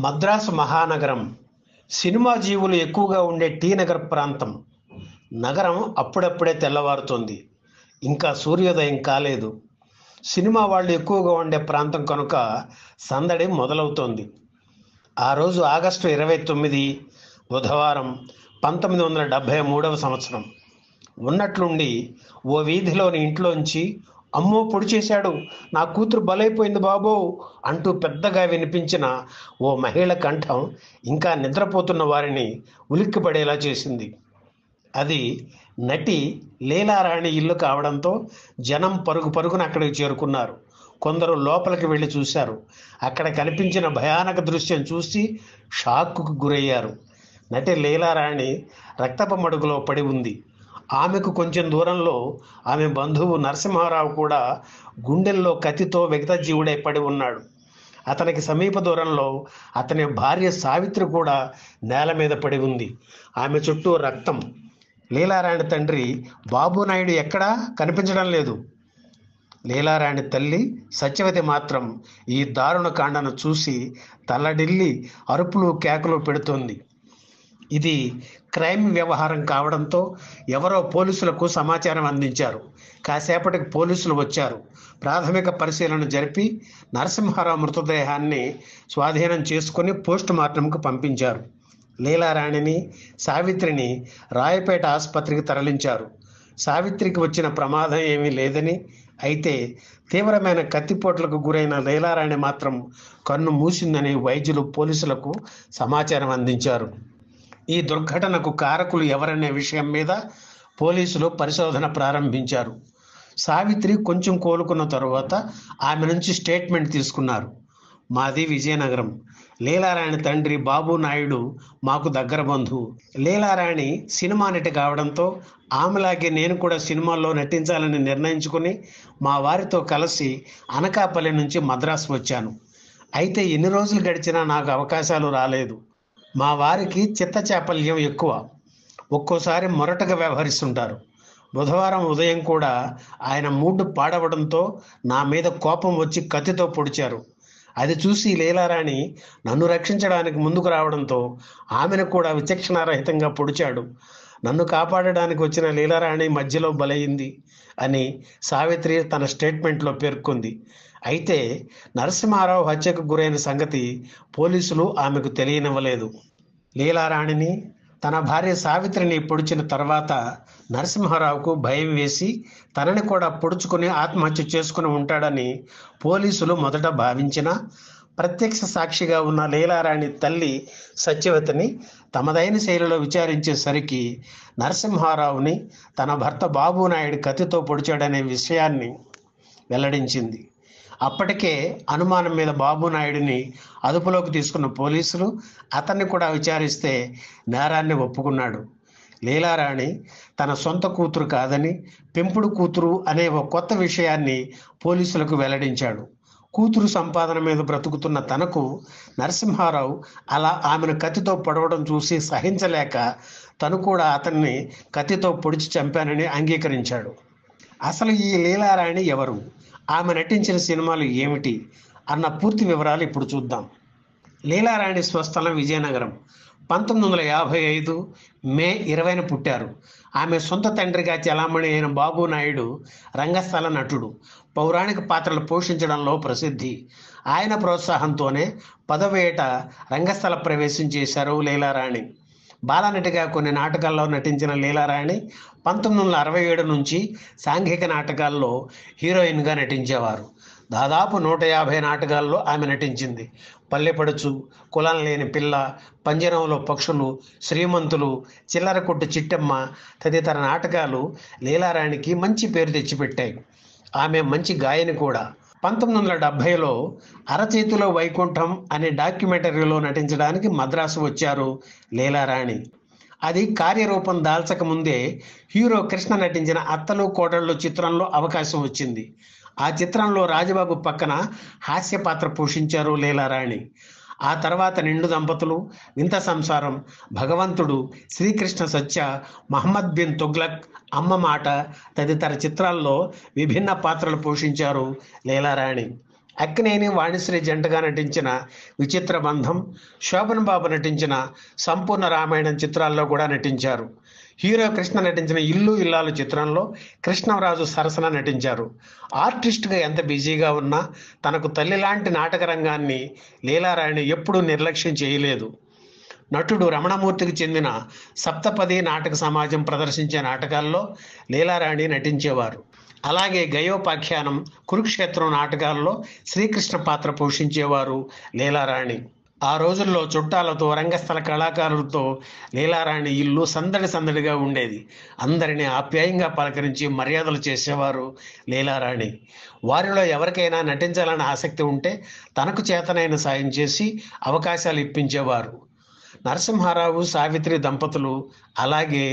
మద్రాసు మహానగరం సినిమా జీవులు ఎక్కువగా ఉండే టీ నగర్ ప్రాంతం. నగరం అప్పుడప్పుడే తెల్లవారుతోంది. ఇంకా సూర్యోదయం కాలేదు. సినిమా వాళ్ళు ఎక్కువగా ఉండే ప్రాంతం కనుక సందడి మొదలవుతోంది. ఆ రోజు ఆగస్టు 29 బుధవారం 1973వ సంవత్సరం. ఉన్నట్లుండి ఓ వీధిలోని ఇంట్లోంచి అమ్మో పొడి చేశాడు, నా కూతురు బలైపోయింది బాబో అంటూ పెద్దగా వినిపించిన ఓ మహిళ కంఠం ఇంకా నిద్రపోతున్న వారిని ఉలిక్కిపడేలా చేసింది. అది నటి లీలారాణి ఇల్లు కావడంతో జనం పరుగు పరుగున అక్కడికి చేరుకున్నారు. కొందరు లోపలికి వెళ్ళి చూశారు. అక్కడ కనిపించిన భయానక దృశ్యం చూసి షాక్కు గురయ్యారు. నటి లీలారాణి రక్తపు మడుగులో పడి ఉంది. ఆమెకు కొంచెం దూరంలో ఆమె బంధువు నరసింహారావు కూడా గుండెల్లో కత్తితో విగతజీవుడై పడి ఉన్నాడు. అతనికి సమీప దూరంలో అతని భార్య సావిత్రి కూడా నేల మీద పడి ఉంది. ఆమె చుట్టూ రక్తం. లీలారాణి తండ్రి బాబునాయుడు ఎక్కడా కనిపించడం లేదు. లీలారాణి తల్లి సత్యవతి మాత్రం ఈ దారుణ కాండను చూసి తల్లడిల్లి అరుపులు కేకలు పెడుతోంది. ఇది క్రైమ్ వ్యవహారం కావడంతో ఎవరో పోలీసులకు సమాచారం అందించారు. కాసేపటికి పోలీసులు వచ్చారు. ప్రాథమిక పరిశీలన జరిపి నరసింహారావు మృతదేహాన్ని స్వాధీనం చేసుకుని పోస్ట్ మార్టంకు పంపించారు. లీలారాణిని, సావిత్రిని రాయపేట ఆసుపత్రికి తరలించారు. సావిత్రికి వచ్చిన ప్రమాదం ఏమీ లేదని, అయితే తీవ్రమైన కత్తిపోట్లకు గురైన లీలారాణి మాత్రం కన్ను మూసిందని వైద్యులు పోలీసులకు సమాచారం అందించారు. ఈ దుర్ఘటనకు కారకులు ఎవరనే విషయం మీద పోలీసులు పరిశోధన ప్రారంభించారు. సావిత్రి కొంచెం కోలుకున్న తరువాత ఆమె నుంచి స్టేట్మెంట్ తీసుకున్నారు. మాది విజయనగరం. లీలారాణి తండ్రి బాబు నాయుడు మాకు దగ్గర బంధువు. లీలారాణి సినిమా నటి కావడంతో ఆమెలాగే నేను కూడా సినిమాల్లో నటించాలని నిర్ణయించుకుని మా వారితో కలిసి అనకాపల్లి నుంచి మద్రాసు వచ్చాను. అయితే ఎన్ని రోజులు గడిచినా నాకు అవకాశాలు రాలేదు. మా వారికి చిత్తచాపల్యం ఎక్కువ. ఒక్కోసారి మొరటగా వ్యవహరిస్తుంటారు. బుధవారం ఉదయం కూడా ఆయన మూడ్ పాడవడంతో నా మీద కోపం వచ్చి కత్తితో పొడిచారు. అది చూసి లీలారాణి నన్ను రక్షించడానికి ముందుకు రావడంతో ఆమెను కూడా విచక్షణారహితంగా పొడిచాడు. నన్ను కాపాడడానికి వచ్చిన లీలారాణి మధ్యలో బలైంది అని సావిత్రి తన స్టేట్మెంట్లో పేర్కొంది. అయితే నరసింహారావు హత్యకు గురైన సంగతి పోలీసులు ఆమెకు తెలియనివ్వలేదు. లీలారాణిని, తన భార్య సావిత్రిని పొడిచిన తర్వాత నరసింహారావుకు భయం వేసి తనని కూడా పొడుచుకుని ఆత్మహత్య చేసుకుని ఉంటాడని పోలీసులు మొదట భావించినా, ప్రత్యక్ష సాక్షిగా ఉన్న లీలారాణి తల్లి సత్యవతిని తమదైన శైలిలో విచారించేసరికి నరసింహారావుని తన భర్త బాబునాయుడు కత్తితో పొడిచాడనే విషయాన్ని వెల్లడించింది. అప్పటికే అనుమానం మీద బాబునాయుడిని అదుపులోకి తీసుకున్న పోలీసులు అతన్ని కూడా విచారిస్తే నేరాన్ని ఒప్పుకున్నాడు. లీలారాణి తన సొంత కూతురు కాదని, పెంపుడు కూతురు అనే ఒక కొత్త విషయాన్ని పోలీసులకు వెల్లడించాడు. కూతురు సంపాదన మీద బ్రతుకుతున్న తనకు నరసింహారావు అలా ఆమెను కత్తితో పొడవడం చూసి సహించలేక తను కూడా అతన్ని కత్తితో పొడిచి చంపానని అంగీకరించాడు. అసలు ఈ లీలారాణి ఎవరు, ఆమె నటించిన సినిమాలు ఏమిటి అన్న పూర్తి వివరాలు ఇప్పుడు చూద్దాం. లీలారాణి స్వస్థలం విజయనగరం. 1955 మే 20న పుట్టారు. ఆమె సొంత తండ్రిగా చలామణి అయిన బాబునాయుడు రంగస్థల నటుడు. పౌరాణిక పాత్రలు పోషించడంలో ప్రసిద్ధి. ఆయన ప్రోత్సాహంతోనే 10వ ఏట రంగస్థల ప్రవేశం చేశారు లీలారాణి. బాలనటిగా కొన్ని నాటకాల్లో నటించిన లీలారాణి 1967 నుంచి సాంఘిక నాటకాల్లో హీరోయిన్గా నటించేవారు. దాదాపు 150 నాటకాల్లో ఆమె నటించింది. పల్లెపడుచు, కులం లేని పిల్ల, పంజరంలో పక్షులు, శ్రీమంతులు, చిల్లర కొట్టు చిట్టమ్మ తదితర నాటకాలు లీలారాణికి మంచి పేరు తెచ్చిపెట్టాయి. ఆమె మంచి గాయని కూడా. 1970లో అరచేతిలో వైకుంఠం అనే డాక్యుమెంటరీలో నటించడానికి మద్రాసు వచ్చారు లీలారాణి. అది కార్యరూపం దాల్చక ముందే హీరో కృష్ణ నటించిన అత్తలు కోడళ్ళు చిత్రంలో అవకాశం వచ్చింది. ఆ చిత్రంలో రాజబాబు పక్కన హాస్య పాత్ర పోషించారు లీలారాణి. ఆ తర్వాత నిండు దంపతులు, వింత సంసారం, భగవంతుడు, శ్రీకృష్ణ సత్య, మహమ్మద్ బిన్ తుగ్లక్, అమ్మ మాట తదితర చిత్రాల్లో విభిన్న పాత్రలు పోషించారు లీలారాణి. అక్కినేని వాణిశ్రీ జంటగా నటించిన విచిత్ర బంధం, శోభన్ బాబు నటించిన సంపూర్ణ రామాయణం చిత్రాల్లో కూడా నటించారు. హీరో కృష్ణ నటించిన ఇల్లు ఇల్లాలు చిత్రంలో కృష్ణరాజు సరసన నటించారు. ఆర్టిస్ట్గా ఎంత బిజీగా ఉన్నా తనకు తల్లి లాంటి నాటక రంగాన్ని లీలారాణి ఎప్పుడూ నిర్లక్ష్యం చేయలేదు. నటుడు రమణమూర్తికి చెందిన సప్తపది నాటక సమాజం ప్రదర్శించే నాటకాల్లో లీలారాణి నటించేవారు. అలాగే గయోపాఖ్యానం, కురుక్షేత్రం నాటకాల్లో శ్రీకృష్ణ పాత్ర పోషించేవారు లీలారాణి. ఆ రోజుల్లో చుట్టాలతో, రంగస్థల కళాకారులతో లీలారాణి ఇల్లు సందడి సందడిగా ఉండేది. అందరినీ ఆప్యాయంగా పలకరించి మర్యాదలు చేసేవారు లీలారాణి. వారిలో ఎవరికైనా నటించాలని ఆసక్తి ఉంటే తనకు చేతనైన సాయం చేసి అవకాశాలు ఇప్పించేవారు. నరసింహారావు, సావిత్రి దంపతులు అలాగే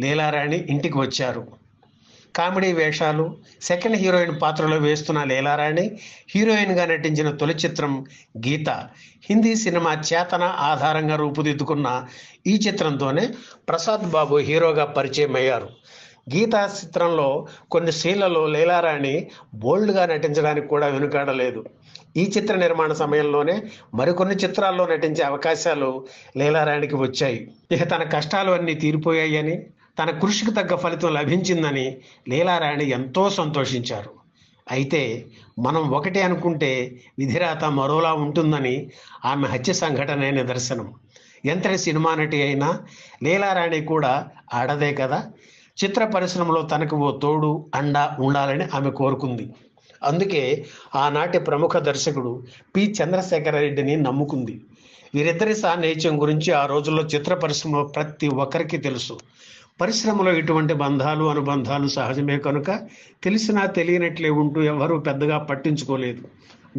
లీలారాణి ఇంటికి వచ్చారు. కామెడీ వేషాలు, సెకండ్ హీరోయిన్ పాత్రలో వేస్తున్న లీలారాణి హీరోయిన్గా నటించిన తొలి చిత్రం గీత. హిందీ సినిమా చేతన ఆధారంగా రూపుదిద్దుకున్న ఈ చిత్రంతోనే ప్రసాద్ బాబు హీరోగా పరిచయం అయ్యారు. గీతా చిత్రంలో కొన్ని సీన్లలో లీలారాణి బోల్డ్గా నటించడానికి కూడా వెనుకాడలేదు. ఈ చిత్ర నిర్మాణ సమయంలోనే మరికొన్ని చిత్రాల్లో నటించే అవకాశాలు లీలారాణికి వచ్చాయి. ఇక తన కష్టాలు అన్నీ తీరిపోయాయని, తన కృషికి తగ్గ ఫలితం లభించిందని లీలారాణి ఎంతో సంతోషించారు. అయితే మనం ఒకటి అనుకుంటే విధిరాత మరోలా ఉంటుందని ఆమె హత్య సంఘటనే నిదర్శనం. ఎంతటి సినిమా నటి అయినా లీలారాణి కూడా ఆడదే కదా. చిత్ర పరిశ్రమలో తనకు ఓ తోడు, అండ ఉండాలని ఆమె కోరుకుంది. అందుకే ఆనాటి ప్రముఖ దర్శకుడు పి. చంద్రశేఖర రెడ్డిని నమ్ముకుంది. వీరిద్దరి సాన్నిహిత్యం గురించి ఆ రోజుల్లో చిత్ర పరిశ్రమలో ప్రతి ఒక్కరికి తెలుసు. పరిశ్రమలో ఇటువంటి బంధాలు, అనుబంధాలు సహజమే కనుక తెలిసినా తెలియనట్లే ఉంటూ ఎవరూ పెద్దగా పట్టించుకోలేదు.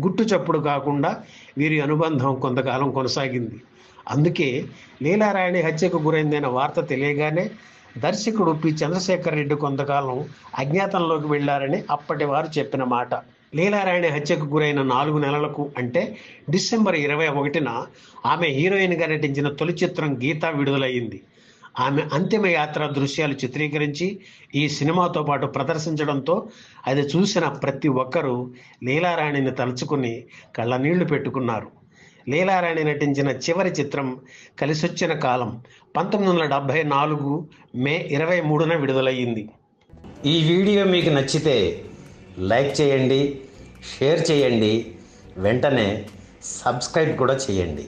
గుట్టు చప్పుడు కాకుండా వీరి అనుబంధం కొంతకాలం కొనసాగింది. అందుకే లీలారాణి హత్యకు గురైందైన వార్త తెలియగానే దర్శకుడు పి. చంద్రశేఖర్ రెడ్డి కొంతకాలం అజ్ఞాతంలోకి వెళ్లారని అప్పటి వారు చెప్పిన మాట. లీలారాణి హత్యకు గురైన 4 నెలలకు అంటే డిసెంబర్ 21న ఆమె హీరోయిన్గా నటించిన తొలి చిత్రం గీత విడుదలయ్యింది. ఆమె అంతిమ యాత్ర దృశ్యాలు చిత్రీకరించి ఈ సినిమాతో పాటు ప్రదర్శించడంతో అది చూసిన ప్రతి ఒక్కరూ లీలారాణిని తలుచుకుని కళ్ళనీళ్లు పెట్టుకున్నారు. లీలారాణి నటించిన చివరి చిత్రం కలిసొచ్చిన కాలం 1974 మే 23న విడుదలయ్యింది. ఈ వీడియో మీకు నచ్చితే లైక్ చేయండి, షేర్ చేయండి, వెంటనే సబ్స్క్రైబ్ కూడా చేయండి.